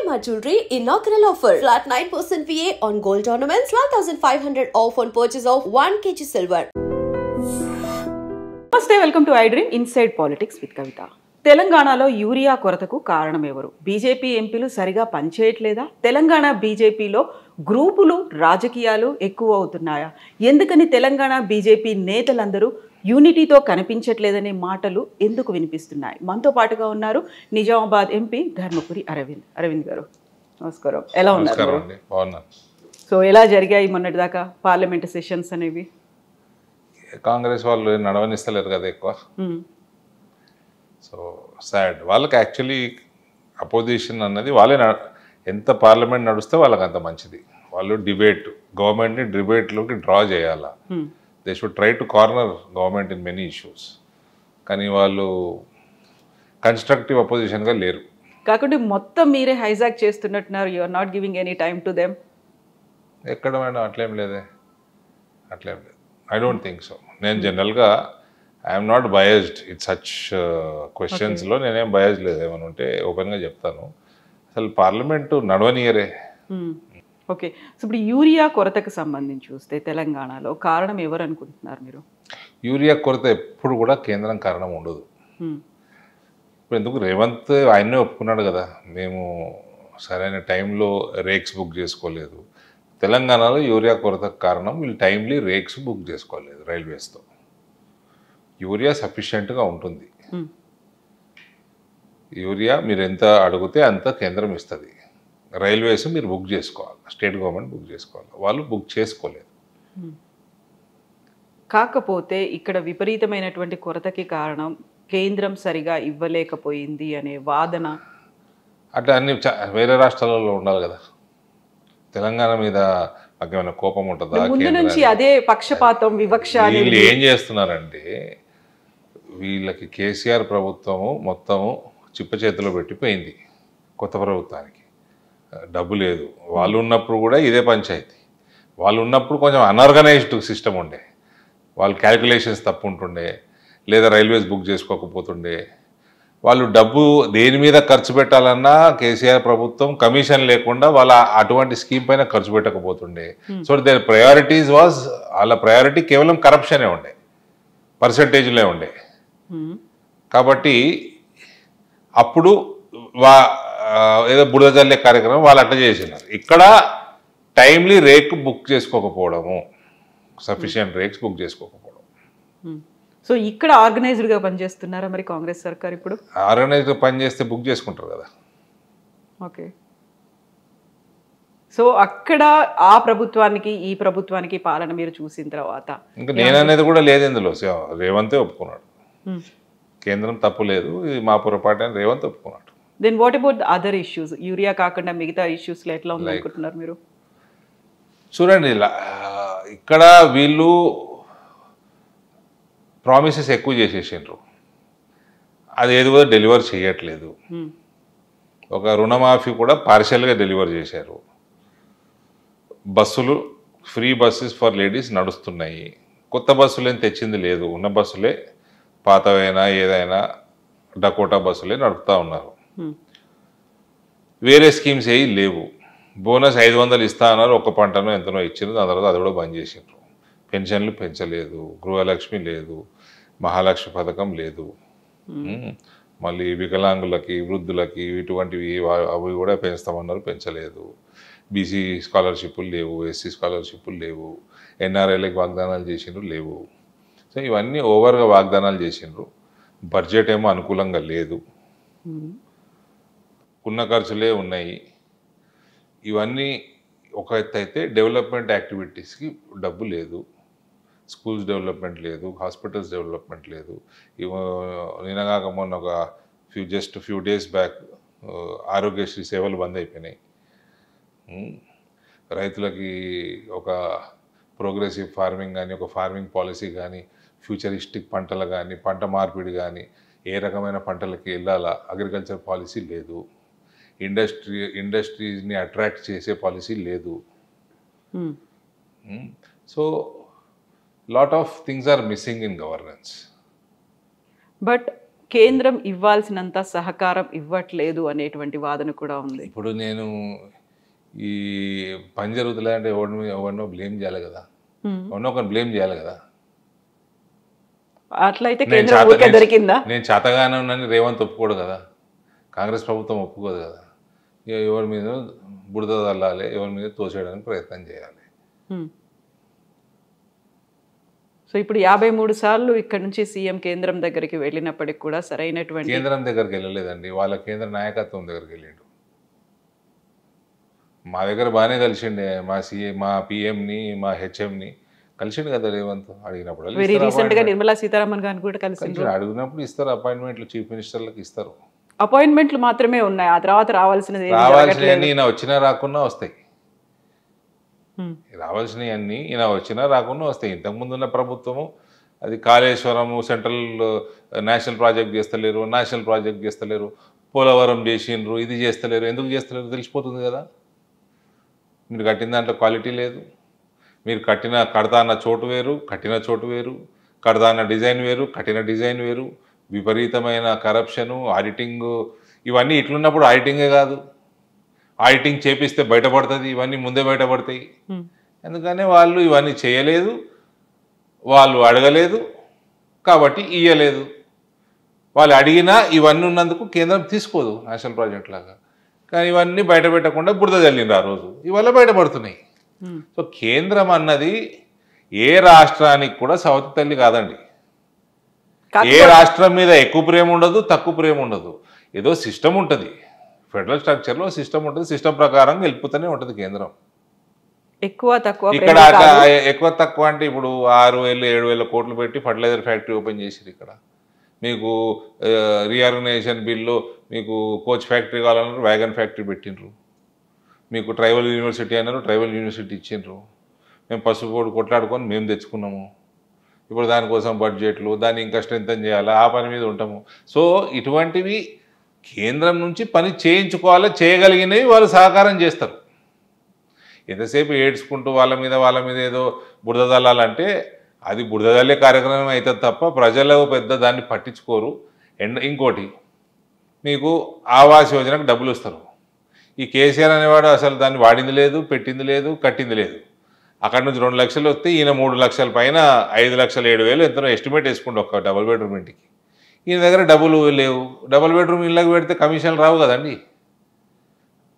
Shalimar Jewelry inaugural offer. Flat 9% VA on gold ornaments, 12,500 off on purchase of 1 kg silver. నమస్తే, welcome to iDream inside politics with Kavitha. తెలంగాణలో urea కొరతకు కారణం ఎవరు? BJP ఎంపీలు సరిగా పనిచేయట్లేదా? తెలంగాణ బీజేపీలో గ్రూపులు రాజకీయాలు ఎక్కువ అవుతున్నాయా? ఎందుకని తెలంగాణ బీజేపీ నేతలందరూ యూనిటీతో కనిపించట్లేదనే మాటలు ఎందుకు వినిపిస్తున్నాయి? మనతో పాటుగా ఉన్నారు నిజామాబాద్ ఎంపీ ధర్మపురి అరవింద్ గారు. నమస్కారం, ఎలా ఉన్నారు? సో ఎలా జరిగాయి మొన్నటిదాకా పార్లమెంట్ సెషన్స్ అనేవి? కాంగ్రెస్ వాళ్ళు నడవనిస్తలేరు కదా ఎక్కువ. So sad. వాళ్ళకి యాక్చువల్లీ అపోజిషన్ అన్నది వాళ్ళే ఎంత పార్లమెంట్ నడుస్తే వాళ్ళకి అంత మంచిది. వాళ్ళు గవర్నమెంట్ని డిబేట్లోకి డ్రా చేయాలా. They should try to corner government in many issues. కానీ వాళ్ళు కన్స్ట్రక్టివ్ అపోజిషన్గా లేరు. కాకుంటే మొత్తం మీరే హైజాక్ చేస్తున్నట్టున్నారు. You are not giving any time to them. ఎక్కడ మేడం అట్లేం లేదు. I don't think so. నేను జనరల్గా I'm not biased it such క్వశ్చన్స్లో. నేనేం బయస్డ్ లేదు. ఏమని ఉంటే ఓపెన్గా చెప్తాను. అసలు పార్లమెంటు నడవనీయరే. ఓకే, సో ఇప్పుడు యూరియా కొరతకు సంబంధించి చూస్తే తెలంగాణలో కారణం ఎవరు అనుకుంటున్నారు మీరు? యూరియా కొరత ఎప్పుడు కూడా కేంద్రం కారణం ఉండదు. ఇప్పుడు ఎందుకు రేవంత్ ఆయన్నే ఒప్పుకున్నాడు కదా, మేము సరైన టైంలో రేక్స్ బుక్ చేసుకోలేదు. తెలంగాణలో యూరియా కొరతకు కారణం వీళ్ళు టైమ్లీ రేక్స్ బుక్ చేసుకోలేదు రైల్వేస్తో. యూరియా సఫిషియెంట్గా ఉంటుంది. యూరియా మీరు ఎంత అడిగితే అంత కేంద్రం ఇస్తుంది. రైల్వేస్ మీరు బుక్ చేసుకోవాలి, స్టేట్ గవర్నమెంట్ బుక్ చేసుకోవాలి. వాళ్ళు బుక్ చేసుకోలేదు. కాకపోతే ఇక్కడ విపరీతమైనటువంటి కొరతకి కారణం కేంద్రం సరిగా ఇవ్వలేకపోయింది అనే వాదన అట్లా అన్ని వేరే రాష్ట్రాలలో ఉండాలి కదా. తెలంగాణ మీద మాకేమైనా కోపం ఉంటుందా? ముందు నుంచి అదే పక్షపాతం వివక్ష. వీళ్ళు ఏం చేస్తున్నారంటే వీళ్ళకి కేసీఆర్ ప్రభుత్వము మొత్తము చిప్ప చేతిలో పెట్టిపోయింది. కొత్త ప్రభుత్వానికి డబ్బు లేదు. వాళ్ళు ఉన్నప్పుడు కూడా ఇదే పంచాయతీ. వాళ్ళు ఉన్నప్పుడు కొంచెం అన్ఆర్గనైజ్డ్ సిస్టమ్ ఉండే. వాళ్ళు క్యాలిక్యులేషన్స్ తప్పు ఉంటుండే, లేదా రైల్వేస్ బుక్ చేసుకోకపోతుండే. వాళ్ళు డబ్బు దేని మీద ఖర్చు పెట్టాలన్నా కేసీఆర్ ప్రభుత్వం కమిషన్ లేకుండా వాళ్ళ అటువంటి స్కీమ్ పైన ఖర్చు పెట్టకపోతుండే. సో దేర్ ప్రయారిటీస్ వాళ్ళ ప్రయారిటీ కేవలం కరప్షనే ఉండే, పర్సంటేజ్లే ఉండే. కాబట్టి అప్పుడు ఏదో బురద జల్లే కార్యక్రమం వాళ్ళు అట్లా చేసినారు. ఇక్కడ టైమ్లీ రేక్ బుక్ చేసుకోకపోవడము, సఫిషియంట్ రేక్స్ బుక్ చేసుకోకపోవడం. సో ఇక్కడ ఆర్గనైజ్డ్గా పనిచేస్తున్నారా మరి కాంగ్రెస్ సర్కార్? ఇప్పుడు ఆర్గనైజ్డ్గా పనిచేస్తే బుక్ చేసుకుంటారు కదా. ఓకే, సో అక్కడ ఆ ప్రభుత్వానికి ఈ ప్రభుత్వానికి పాలన మీరు చూసిన తర్వాత ఇంకా నేననేది కూడా లేదు ఇందులో. రేవంతే ఒప్పుకున్నాడు, కేంద్రం తప్పు లేదు, ఇది మా పొరపాటు అని రేవంత్ ఒప్పుకున్నాడు. Then what about other issues? Urea కాకుండా మిగతా ఇష్యూస్లో ఎట్లా ఉందనుకుంటున్నారు మీరు? చూడండి, ఇక్కడ వీళ్ళు ప్రామిసెస్ ఎక్కువ చేసేసిండ్రు. అది ఏదో డెలివర్ చేయట్లేదు. ఒక రుణమాఫీ కూడా పార్షియల్గా డెలివర్ చేశారు. బస్సులు ఫ్రీ బస్సెస్ ఫర్ లేడీస్ నడుస్తున్నాయి. కొత్త బస్సులు ఏం తెచ్చింది లేదు. ఉన్న బస్సులే పాతవైనా ఏదైనా డకోటా బస్సులే నడుపుతూ ఉన్నారు. వేరే స్కీమ్స్ ఏవి లేవు. బోనస్ 500 ఇస్తా అన్నారు, ఒక్క పంటనో ఎంతనో ఇచ్చిండ్రు. దాని తర్వాత అది కూడా బంద్ చేసిండ్రు. పెన్షన్లు పెంచలేదు, గృహలక్ష్మి లేదు, మహాలక్ష్మి పథకం లేదు. మళ్ళీ వికలాంగులకి వృద్ధులకి ఇటువంటివి అవి కూడా పెంచుతామన్నారు, పెంచలేదు. బీసీ స్కాలర్షిప్లు లేవు, ఎస్సీ స్కాలర్షిప్లు లేవు, ఎన్ఆర్ఐలకి వాగ్దానాలు చేసిండ్రు, లేవు. సో ఇవన్నీ ఓవర్గా వాగ్దానాలు చేసిండ్రు. బడ్జెట్ ఏమో అనుకూలంగా లేదు, ఉన్న ఖర్చులే ఉన్నాయి. ఇవన్నీ ఒక ఎత్తు అయితే డెవలప్మెంట్ యాక్టివిటీస్కి డబ్బు లేదు. స్కూల్స్ డెవలప్మెంట్ లేదు, హాస్పిటల్స్ డెవలప్మెంట్ లేదు. నిన్నగాక మొన్న ఒక ఫ్యూ డేస్ బ్యాక్ ఆరోగ్యశ్రీ సేవలు బంద్ అయిపోయినాయి. రైతులకి ఒక ప్రోగ్రెసివ్ ఫార్మింగ్ కానీ, ఒక ఫార్మింగ్ పాలసీ కానీ, ఫ్యూచరిస్టిక్ పంటలు కానీ, పంట మార్పిడి కానీ, ఏ రకమైన పంటలకి వెళ్ళాలా అగ్రికల్చర్ పాలసీ లేదు. ఇండస్ట్రీస్ని అట్రాక్ట్ చేసే పాలసీ లేదు. So lot of things are missing in governance. But కేంద్రం ఇవ్వాల్సినంత సహకారం ఇవ్వట్లేదు అనేటువంటి వాదన కూడా ఉంది. ఇప్పుడు నేను ఈ పని జరుగుతులే అంటే ఎవరినో బ్లేమ్ చేయాలి కదా, ఎవరినో ఒకరిని బ్లేమ్ చేయాలి కదా. అట్లయితే కేంద్రం ఊరికే దొరికిందా? నేను చేతగానే ఉన్నాను రేవంత్ ఒప్పుకోడు కదా, కాంగ్రెస్ ప్రభుత్వం ఒప్పుకోదు కదా. ఎవరి మీద బురద తల్లాలి, ఎవరి మీద తోసేయడానికి ప్రయత్నం చేయాలి. సో ఇప్పుడు 53 సార్లు ఇక్కడ నుంచి సీఎం కేంద్రం దగ్గరికి వెళ్ళినప్పటికి కూడా సరైనటువంటి కేంద్రం దగ్గరికి వెళ్ళలేదండి, వాళ్ళ కేంద్ర నాయకత్వం దగ్గరికి వెళ్ళిండు. మా దగ్గర బాగానే కలిసిండే, మా పిఎంని మా హెచ్ఎంని కలిసిండు కదా రేవంత్. అడిగినప్పుడు రీసెంట్ గా నిర్మలా సీతారామన్ గారిని కూడా కలిసి అడిగినప్పుడు ఇస్తారు అపాయింట్మెంట్లు, చీఫ్ మినిస్టర్లకు ఇస్తారు. అపాయింట్మెంట్లు మాత్రమే ఉన్నాయి, ఆ తర్వాత రావాల్సినవి ఈయన వచ్చినా రాకున్నా వస్తాయి. రావాల్సినవి అన్నీ ఈయన వచ్చినా రాకుండా వస్తాయి. ఇంతకుముందు ఉన్న ప్రభుత్వము అది కాళేశ్వరము సెంట్రల్ నేషనల్ ప్రాజెక్ట్ చేస్తలేరు, నేషనల్ ప్రాజెక్ట్ చేస్తలేరు, పోలవరం చేసిండ్రు, ఇది చేస్తలేరు. ఎందుకు చేస్తలేరు తెలిసిపోతుంది కదా. మీరు కట్టిన దాంట్లో క్వాలిటీ లేదు, మీరు కడతా అన్న చోటు వేరు, కట్టిన చోటు వేరు, కడతా అన్న డిజైన్ వేరు, కట్టిన డిజైన్ వేరు, విపరీతమైన కరప్షను, ఆడిటింగ్, ఇవన్నీ ఇట్లున్నప్పుడు ఆడిటింగే కాదు, ఆడిటింగ్ చేపిస్తే బయటపడుతుంది, ఇవన్నీ ముందే బయటపడతాయి. ఎందుకని వాళ్ళు ఇవన్నీ చేయలేదు, వాళ్ళు అడగలేదు కాబట్టి ఇయ్యలేదు. వాళ్ళు అడిగినా ఇవన్నీ ఉన్నందుకు కేంద్రం తీసుకోదు నేషనల్ ప్రాజెక్ట్ లాగా. కానీ ఇవన్నీ బయట పెట్టకుండా బురద జల్లిండ్రు ఆ రోజు, ఇవల్ల బయటపడుతున్నాయి. సో కేంద్రం అన్నది ఏ రాష్ట్రానికి కూడా సవతి తల్లి కాదండి. ఏ రాష్ట్రం మీద ఎక్కువ ప్రేమ ఉండదు, తక్కువ ప్రేమ ఉండదు. ఏదో సిస్టమ్ ఉంటుంది, ఫెడరల్ స్ట్రక్చర్లో సిస్టమ్ ఉంటుంది, సిస్టమ్ ప్రకారం వెళ్ళిపోతూనే ఉంటుంది కేంద్రం. ఎక్కువ తక్కువ ఇక్కడ ఎక్కువ తక్కువ అంటే ఇప్పుడు 6,000-7,000 కోట్లు పెట్టి ఫర్టిలైజర్ ఫ్యాక్టరీ ఓపెన్ చేసిరు. ఇక్కడ మీకు రీఆర్గనైజేషన్ బిల్లు, మీకు కోచ్ ఫ్యాక్టరీ కావాలన్నారు, వ్యాగన్ ఫ్యాక్టరీ పెట్టిండ్రు. మీకు ట్రైబల్ యూనివర్సిటీ అన్నారు, ట్రైబల్ యూనివర్సిటీ ఇచ్చిండ్రు. మేము పసుపు కొట్లాడుకొని మేము తెచ్చుకున్నాము. ఇప్పుడు దానికోసం బడ్జెట్లు, దాన్ని ఇంకా స్ట్రెంథన్ చేయాలి, ఆ పని మీద ఉంటాము. సో ఇటువంటివి కేంద్రం నుంచి పని చేయించుకోవాలి, చేయగలిగినవి వాళ్ళు సహకారం చేస్తారు. ఎంతసేపు ఏడ్చుకుంటూ వాళ్ళ మీద ఏదో బురద చల్లాలంటే అది బురద చల్లే కార్యక్రమం అవుతుంది తప్ప ప్రజలు పెద్ద దాన్ని పట్టించుకోరు. ఇంకోటి మీకు ఆవాస్ యోజనకు డబ్బులు ఇస్తారు. ఈ కేసీఆర్ అనేవాడు అసలు దాన్ని వాడింది లేదు, పెట్టింది లేదు, కట్టింది లేదు. అక్కడ నుంచి 2 లక్షలు వస్తే ఈయన 3 లక్షల పైన 5,07,000 ఎంతనో ఎస్టిమేట్ వేసుకుంటే ఒక డబుల్ బెడ్రూమ్ ఇంటికి. ఈయన దగ్గర డబ్బులు లేవు. డబుల్ బెడ్రూమ్ ఇళ్ళకి పెడితే కమిషన్లు రావు కదండి.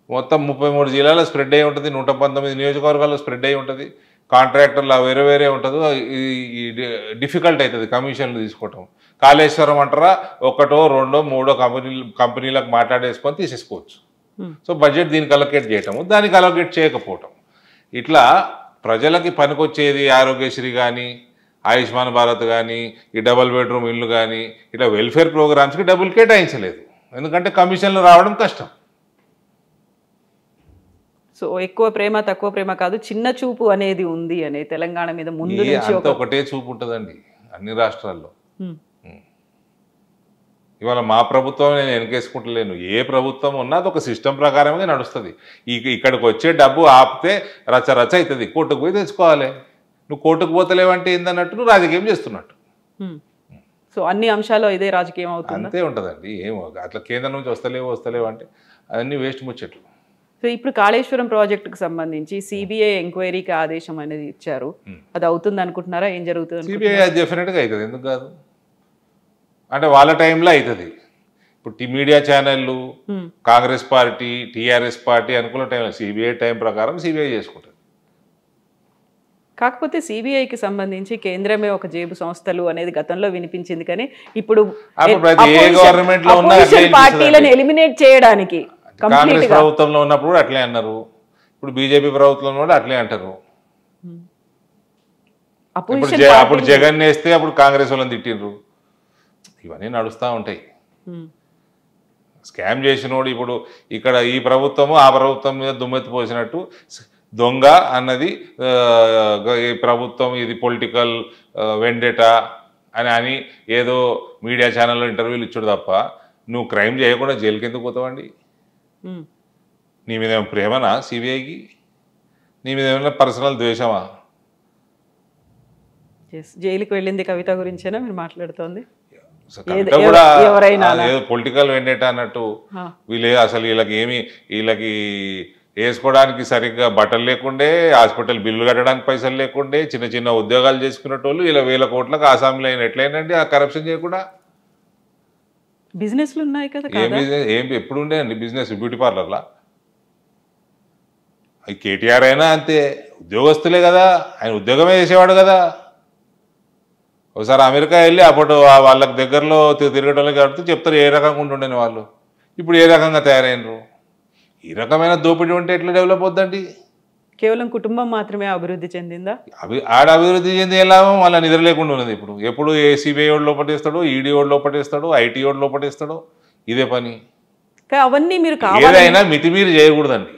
మొత్తం 33 జిల్లాలో స్ప్రెడ్ అయి ఉంటుంది, 119 నియోజకవర్గాల్లో స్ప్రెడ్ అయి ఉంటుంది. కాంట్రాక్టర్లు వేరే ఉంటుంది. డిఫికల్ట్ అవుతుంది కమిషన్లు తీసుకోవటం. కాళేశ్వరం అంటారా, 1, 2, 3 కంపెనీలకు మాట్లాడేసుకొని తీసేసుకోవచ్చు. సో బడ్జెట్ దీనికి అలొకేట్ చేయటము, దానికి అలొకేట్ చేయకపోవటం, ఇట్లా ప్రజలకి పనికొచ్చేది ఆరోగ్యశ్రీ కానీ, ఆయుష్మాన్ భారత్ కానీ, ఈ డబుల్ బెడ్రూమ్ ఇల్లు కానీ, ఇట్లా వెల్ఫేర్ ప్రోగ్రామ్స్కి డబ్బులు కేటాయించలేదు. ఎందుకంటే కమిషన్లు రావడం కష్టం. సో ఎక్కువ ప్రేమ తక్కువ ప్రేమ కాదు, చిన్న చూపు అనేది ఉంది అనే తెలంగాణ మీద ముందు నుంచి ఒకటే చూపు ఉంటుందండి అన్ని రాష్ట్రాల్లో. ఇవాళ మా ప్రభుత్వం నేను వెనకేసుకుంటలేను, ఏ ప్రభుత్వం ఉన్నా అది ఒక సిస్టమ్ ప్రకారమే నడుస్తుంది. ఇక్కడికి వచ్చే డబ్బు ఆపితే రచ్చ అవుతుంది, కోర్టుకు పోయి తెచ్చుకోవాలి. నువ్వు కోర్టుకు పోతలేవంటే ఏందన్నట్టు నువ్వు రాజకీయం చేస్తున్నట్టు. సో అన్ని అంశాలు ఇదే రాజకీయం అవుతుంది, అంతే ఉంటుందండి. ఏమో అట్లా కేంద్రం నుంచి వస్తలేవు అంటే అన్నీ వేస్ట్ ముచ్చట్లు. సో ఇప్పుడు కాళేశ్వరం ప్రాజెక్టుకు సంబంధించి సిబిఐ ఎంక్వైరీకి ఆదేశం అనేది ఇచ్చారు, అది అవుతుంది అనుకుంటున్నారా? ఏం జరుగుతుంది? సిబిఐ డెఫినెట్గా అవుతుంది, ఎందుకు కాదు? అంటే వాళ్ళ టైంలో అవుతుంది. ఇప్పుడు మీడియా ఛానళ్ళు, కాంగ్రెస్ పార్టీ, టీఆర్ఎస్ పార్టీ అనుకున్న టైంలో సిబిఐ టైం ప్రకారం సిబిఐ చేసుకుంటుంది. కాకపోతే సిబిఐకి సంబంధించి కేంద్రమే ఒక జేబు సంస్థలు అనేది గతంలో వినిపించింది, కానీ ఇప్పుడు పార్టీలను ఎలిమినేట్ చేయడానికి కాంగ్రెస్ ప్రభుత్వంలో ఉన్నప్పుడు అట్లే అన్నారు, ఇప్పుడు బీజేపీ ప్రభుత్వంలో కూడా అట్లే అంటారు. అప్పుడు జగన్ వేస్తే అప్పుడు కాంగ్రెస్ వాళ్ళని తిట్టిండ్రు. ఇవన్నీ నడుస్తూ ఉంటాయి. స్కామ్ చేసినోడు ఇప్పుడు ఇక్కడ ఈ ప్రభుత్వము ఆ ప్రభుత్వం మీద దుమ్మెత్తి పోసినట్టు దొంగ అన్నది ఈ ప్రభుత్వం, ఇది పొలిటికల్ వెండేటా అని ఏదో మీడియా ఛానల్లో ఇంటర్వ్యూలు ఇచ్చాడు తప్ప నువ్వు క్రైమ్ చేయకుండా జైలుకి ఎందుకు పోతావండి? నీ మీద ఏమైనా ప్రేమనా సిబిఐకి? నీ మీద ఏమైనా పర్సనల్ ద్వేషమా? జైలుకి వెళ్ళింది కవిత గురించేనా మీరు మాట్లాడుతోంది? కవిత కూడా ఎవరైనా ఏదో పొలిటికల్ వెండేట అన్నట్టు వీళ్ళు అసలు వీళ్ళకి వేసుకోవడానికి సరిగ్గా బట్టలు లేకుండే, హాస్పిటల్ బిల్లు కట్టడానికి పైసలు లేకుండే, చిన్న చిన్న ఉద్యోగాలు చేసుకునేటోళ్ళు ఇలా 1000 కోట్లకు ఆసామిలో అయిన ఎట్లయినండి ఆ కరప్షన్ చేయకుండా? బిజినెస్లు ఉన్నాయి కదా. ఎప్పుడు ఉండే అండి బిజినెస్ బ్యూటీ పార్లర్లా? అది కేటీఆర్ అయినా అంతే, ఉద్యోగస్తులే కదా, ఆయన ఉద్యోగమే చేసేవాడు కదా. ఒకసారి అమెరికా వెళ్ళి అప్పుడు వాళ్ళకి దగ్గరలో తిరగటోళ్ళకి కాబట్టి చెప్తారు ఏ రకంగా ఉంటుండని వాళ్ళు. ఇప్పుడు ఏ రకంగా తయారైనరు? ఈ రకమైన దోపిడీ ఉంటే ఎట్లా డెవలప్ అవుద్దండి? కేవలం కుటుంబం మాత్రమే అభివృద్ధి చెందిందా? ఆడ అభివృద్ధి చెంది ఎలా వాళ్ళ నిద్ర లేకుండా ఉన్నది. ఇప్పుడు ఎప్పుడు ఏసీబీఐ వాడు లోపటేస్తాడు, ఈడీ వాడు లోపటేస్తాడు, ఐటీ వాడు లోపటేస్తాడు, ఇదే పని. అవన్నీ మీరు ఏదైనా మితిమీరి చేయకూడదండి.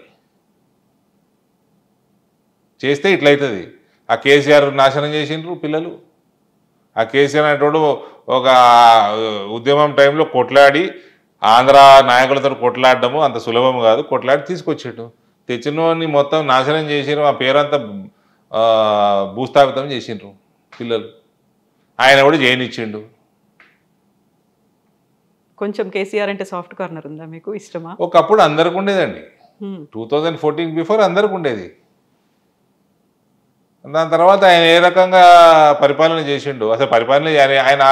చేస్తే ఇట్లయితుంది. ఆ కేసీఆర్ నాశనం చేసిండ్రు పిల్లలు. ఆ కేసీఆర్ అనేటోడు ఒక ఉద్యమం టైంలో కొట్లాడి ఆంధ్ర నాయకులతో కొట్లాడడము అంత సులభం కాదు, కొట్లాడి తీసుకొచ్చాడు. తెచ్చినోని మొత్తం నాశనం చేసిండ్రు, ఆ పేరంతా భూస్థాపితం చేసిండ్రు పిల్లలు. ఆయన కూడా చేయనిచ్చిండు. కొంచెం కేసీఆర్ అంటే సాఫ్ట్ కార్నర్ ఉందా మీకు? ఇష్టమా? ఒకప్పుడు అందరికి ఉండేదండి. 2014 బిఫోర్ అందరికి ఉండేది. దాని తర్వాత ఆయన ఏ రకంగా పరిపాలన చేసిండు, అసలు పరిపాలన ఆయన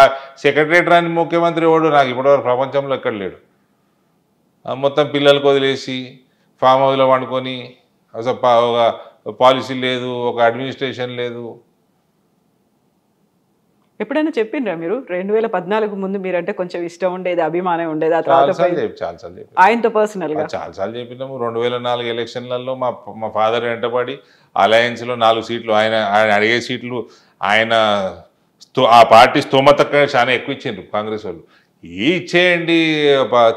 సెక్రటరేట్ రాని ముఖ్యమంత్రి వాడు నాకు ఇప్పటివరకు ప్రపంచంలో ఎక్కడ లేడు. మొత్తం పిల్లలకు వదిలేసి ఫామ్ హౌస్లో వండుకొని అసలు ఒక పాలసీ లేదు, ఒక అడ్మినిస్ట్రేషన్ లేదు. ఎప్పుడైనా చెప్పిండ్రా మీరు 2014 ముందు మీరంటే కొంచెం ఇష్టం ఉండేది, అభిమానం ఉండేది? ఆ తర్వాత చాలాసార్లు చెప్పి ఆయనతో పర్సనల్గా చాలాసార్లు చెప్పినాము. 2004 ఎలక్షన్లలో మా ఫాదర్ వెంటబడి అలయన్స్లో 4 సీట్లు ఆయన అడిగే సీట్లు ఆయన ఆ పార్టీ స్తోమత చాలా ఎక్కువ ఇచ్చిండ్రు కాంగ్రెస్ వాళ్ళు. ఇచ్చేయండి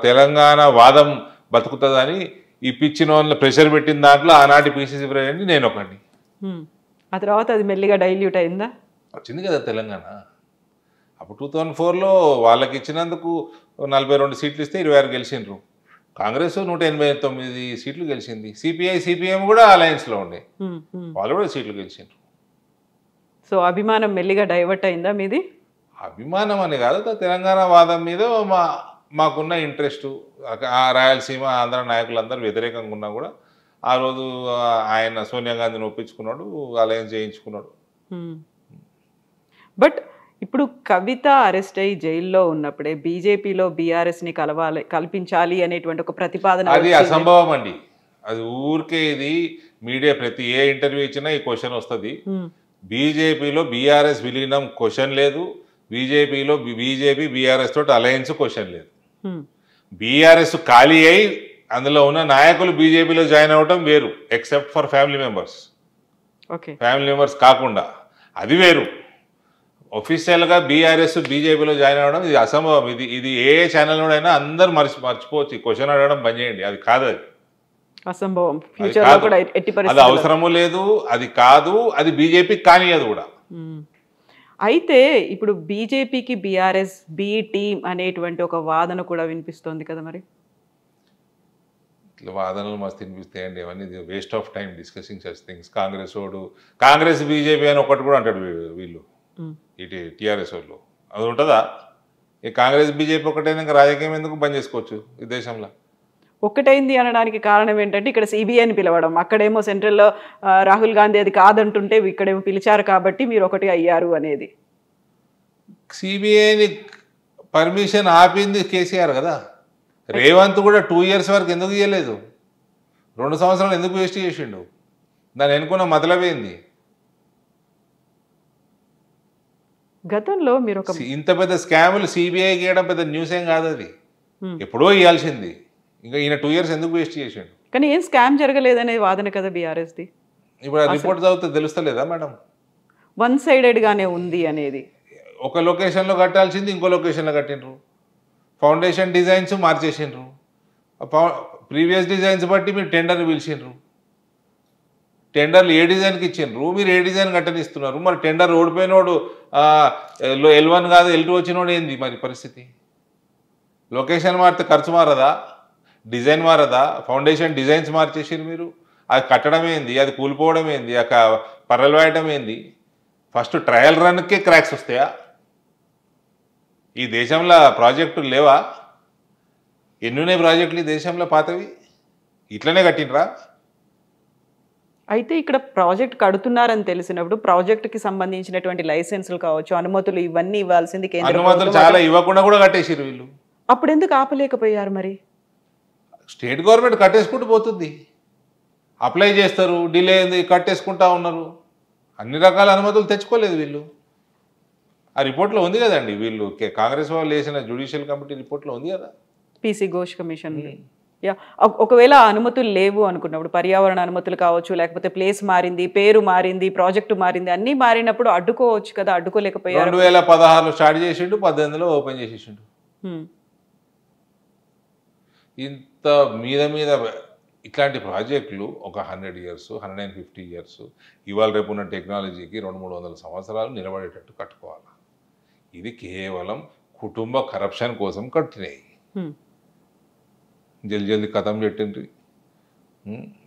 తెలంగాణ వాదం బతుకుతుందని ఇప్పించిన వాళ్ళని ప్రెషర్ పెట్టిన దాంట్లో ఆనాటి పిసిసి ప్రెసిడెంట్ నేను ఒకటి. ఆ తర్వాత అది మెల్లిగా డైల్యూట్ అయిందా? వచ్చింది కదా తెలంగాణ. అప్పుడు 2004లో వాళ్ళకి ఇచ్చినందుకు 42 సీట్లు ఇస్తే 26 గెలిచిండ్రు. కాంగ్రెస్ 189 సీట్లు గెలిచింది. సిపిఎం కూడా అలయన్స్లో ఉండే, వాళ్ళు కూడా సీట్లు గెలిచిండ్రు. సో అభిమానం మెల్లిగా డైవర్ట్ అయిందా మీది? అభిమానం అని కాదు, తెలంగాణ వాదం మీద మాకున్న ఇంట్రెస్ట్. ఆ రాయలసీమ ఆంధ్ర నాయకులందరూ వ్యతిరేకంగా ఉన్నా కూడా ఆ రోజు ఆయన సోనియా గాంధీని ఒప్పించుకున్నాడు, అలయన్స్ చేయించుకున్నాడు. బట్ ఇప్పుడు కవిత అరెస్ట్ అయ్యి జైల్లో ఉన్నప్పుడే బీజేపీలో బీఆర్ఎస్ని కల్పించాలి అనేటువంటి ఒక ప్రతిపాదన, అది అసంభవం అండి. అది ఊరికే ఇది మీడియా ప్రతి ఏ ఇంటర్వ్యూ ఇచ్చినా ఈ క్వశ్చన్ వస్తుంది. బీజేపీలో బీఆర్ఎస్ విలీనం క్వశ్చన్ లేదు, బీజేపీలో బీజేపీ బీఆర్ఎస్ తోటి అలయన్స్ క్వశ్చన్ లేదు. బీఆర్ఎస్ ఖాళీ అయి అందులో ఉన్న నాయకులు బీజేపీలో జాయిన్ అవ్వటం వేరు, except for family members. Family members కాకుండా అది వేరు. ఒఫీషియల్గా బీఆర్ఎస్ బీజేపీలో జాయిన్ అవ్వడం ఇది అసంభవం. ఇది ఏ ఛానల్లోనైనా అందరూ మర్చిపోవచ్చు. క్వశ్చన్ అడగడం బంద్ చేయండి, అది కాదు, అది అసంభవం. అది అవసరము లేదు, అది కాదు, అది బీజేపీ కానియదు కూడా. అయితే ఇప్పుడు బీజేపీకి బీఆర్ఎస్ బి టీమ్ అనేటువంటి ఒక వాదన కూడా వినిపిస్తోంది కదా. మరి ఇట్లా వాదనలు మస్తు వినిపిస్తాయండి, అవన్నీ waste of time discussing such things. Congress BJP అని ఒకటి కూడా అంటాడు వీళ్ళు, ఇటు టీఆర్ఎస్ వాళ్ళు. అది ఉంటుందా? ఈ కాంగ్రెస్ బీజేపీ ఒకటైనా రాజకీయం ఎందుకు బంద్ చేసుకోవచ్చు ఈ దేశంలో? ఒక్కటైంది అనడానికి కారణం ఏంటంటే ఇక్కడ సిబిఐని పిలవడం, అక్కడేమో సెంట్రల్లో రాహుల్ గాంధీ అది కాదంటుంటే ఇక్కడేమో పిలిచారు కాబట్టి మీరు ఒకటి అయ్యారు అనేది. సిబిఐని పర్మిషన్ ఆపింది కేసీఆర్ కదా. రేవంత్ కూడా 2 years వరకు ఎందుకు ఇవ్వలేదు? 2 సంవత్సరాలు ఎందుకు వేస్ట్ చేసిండు? దాన్ని ఎన్నుకున్న మొదలైంది. గతంలో మీరు ఇంత పెద్ద స్కాములు సిబిఐ గీయడం పెద్ద న్యూస్ ఏం కాదు, అది ఎప్పుడో ఇవ్వాల్సింది. ఇంకా ఈయన 2 years ఎందుకు వేస్ట్ చేసిండు? కానీ ఏం స్కామ్ జరగలేదనే వాదన కదా బీఆర్ఎస్ది. ఇప్పుడు ఆ రిపోర్ట్ చదివితే తెలుస్తలేదా మేడం? వన్ సైడెడ్గానే ఉంది అనేది. ఒక లొకేషన్లో కట్టాల్సింది ఇంకో లొకేషన్లో కట్టిండ్రు. ఫౌండేషన్ డిజైన్స్ మార్చేసిండ్రు. ప్రీవియస్ డిజైన్స్ బట్టి మీరు టెండర్ని పిలిచిండ్రు. టెండర్లు ఏ డిజైన్కి ఇచ్చిండ్రు, మీరు ఏ డిజైన్ కట్టనిస్తున్నారు. మరి టెండర్ ఓడిపోయినోడు L1 కాదు L2 వచ్చినోడు ఏంది మరి పరిస్థితి? లొకేషన్ మారితే ఖర్చు మారదా? డిజైన్ మారదా? ఫౌండేషన్ డిజైన్స్ మార్చేసారు మీరు. అది కట్టడం ఏంది, అది కూలిపోవడం ఏంది, పర్రలు వేయడం ఏంది? ఫస్ట్ ట్రయల్ రన్కే క్రాక్స్ వస్తాయా? ఈ దేశంలో ప్రాజెక్టులు లేవా? ఎన్నున్నాయి ప్రాజెక్టులు ఈ దేశంలో పాతవి? ఇట్లనే కట్టినరా? అయితే ఇక్కడ ప్రాజెక్ట్ కడుతున్నారని తెలిసినప్పుడు ప్రాజెక్టుకి సంబంధించినటువంటి లైసెన్సులు కావచ్చు, అనుమతులు ఇవన్నీ ఇవ్వాల్సింది కేంద్ర అనుమతులు ప్రభుత్వం. చాలా ఇవ్వకుండా కూడా కట్టేసారు వీళ్ళు. అప్పుడు ఎందుకు ఆపలేకపోయారు మరి? స్టేట్ గవర్నమెంట్ కట్టేసుకుంటూ పోతుంది, అప్లై చేస్తారు, డిలే అయింది, కట్టేసుకుంటా ఉన్నారు. అన్ని రకాల అనుమతులు తెచ్చుకోలేదు వీళ్ళు. ఆ రిపోర్ట్లో ఉంది కదండి, వీళ్ళు కాంగ్రెస్ వాళ్ళు వేసిన జ్యుడిషియల్ కమిటీ రిపోర్ట్లో ఉంది కదా, పీసీ ఘోష్ కమిషన్. యా, ఒకవేళ ఆ అనుమతులు లేవు అనుకున్నప్పుడు, పర్యావరణ అనుమతులు కావచ్చు, లేకపోతే ప్లేస్ మారింది, పేరు మారింది, ప్రాజెక్టు మారింది, అన్నీ మారినప్పుడు అడ్డుకోవచ్చు కదా, అడ్డుకోలేకపోయారు. 2016లో స్టార్ట్ చేసిండు, 18లో ఓపెన్ చేసేసిండు. ఇంత మీద ఇట్లాంటి ప్రాజెక్టులు ఒక 100 years, 150 years, ఇవాళ రేపు ఉన్న టెక్నాలజీకి 200-300 సంవత్సరాలు నిలబడేటట్టు కట్టుకోవాలి. ఇది కేవలం కుటుంబ కరప్షన్ కోసం కట్టినాయి. జల్దీ కథం పెట్టిండ్రి,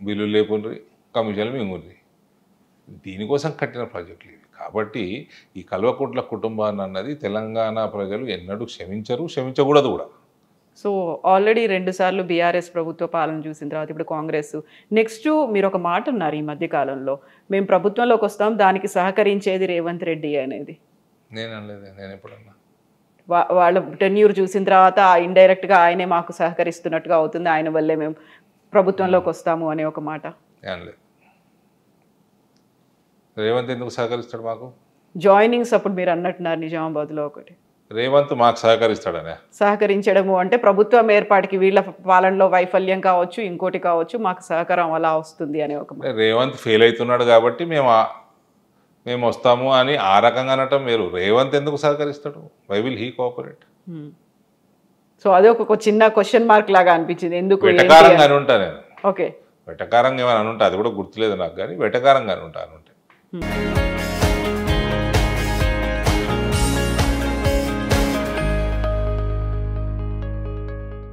బిల్లులు లేకుండ్రి, కమిషన్లు మింగుండ్రి. దీనికోసం కట్టిన ప్రాజెక్టులు ఇవి. కాబట్టి ఈ కల్వకుంట్ల కుటుంబాన్ని అన్నది తెలంగాణ ప్రజలు ఎన్నడూ క్షమించరు, క్షమించకూడదు కూడా. సో ఆల్రెడీ 2 సార్లు బీఆర్ఎస్ ప్రభుత్వ పాలన చూసిన తర్వాత ఇప్పుడు కాంగ్రెస్. నెక్స్ట్ మీరు ఒక మాట అన్నారు ఈ మధ్య కాలంలో, మేము ప్రభుత్వంలోకి వస్తాం, దానికి సహకరించేది రేవంత్ రెడ్డి అనేది. నేను అనలేదు, నేను ఎప్పుడన్నా. వాళ్ళ టెన్యూర్ చూసిన తర్వాత ఇండైరెక్ట్గా ఆయనే మాకు సహకరిస్తున్నట్టుగా అవుతుంది, ఆయన వల్లే మేము ప్రభుత్వంలోకి వస్తాము అనే ఒక మాట అనలేదు. రేవంత్ ఎందుకు సహకరిస్తాడు మాకు? జాయినింగ్స్ అప్పుడు మీరు అన్నట్టున్నారు నిజామాబాద్లో ఒకటి, రేవంత్ మాకు సహకరిస్తాడనే. సహకరించడము అంటే ప్రభుత్వం ఏర్పాటుకి వీళ్ళ పాలనలో వైఫల్యం కావచ్చు, ఇంకోటి కావచ్చు, మాకు సహకారం అలా వస్తుంది అనే ఒక మాట. రేవంత్ ఫెయిల్ అవుతున్నాడు కాబట్టి మేము వస్తాము అని ఆ రకంగా అనటం వేరు. రేవంత్ ఎందుకు సహకరిస్తాడు? Why will he cooperate? So అదే ఒక చిన్న క్వశ్చన్ మార్క్ లాగా అనిపించింది. ఎందుకు వెటకారంగా అని ఉంటా నేను. ఓకే, వెటకారంగా ఏమైనా అనుంటా, అది కూడా గుర్తులేదు నాకు, కానీ వెటకారంగా అని ఉంటా.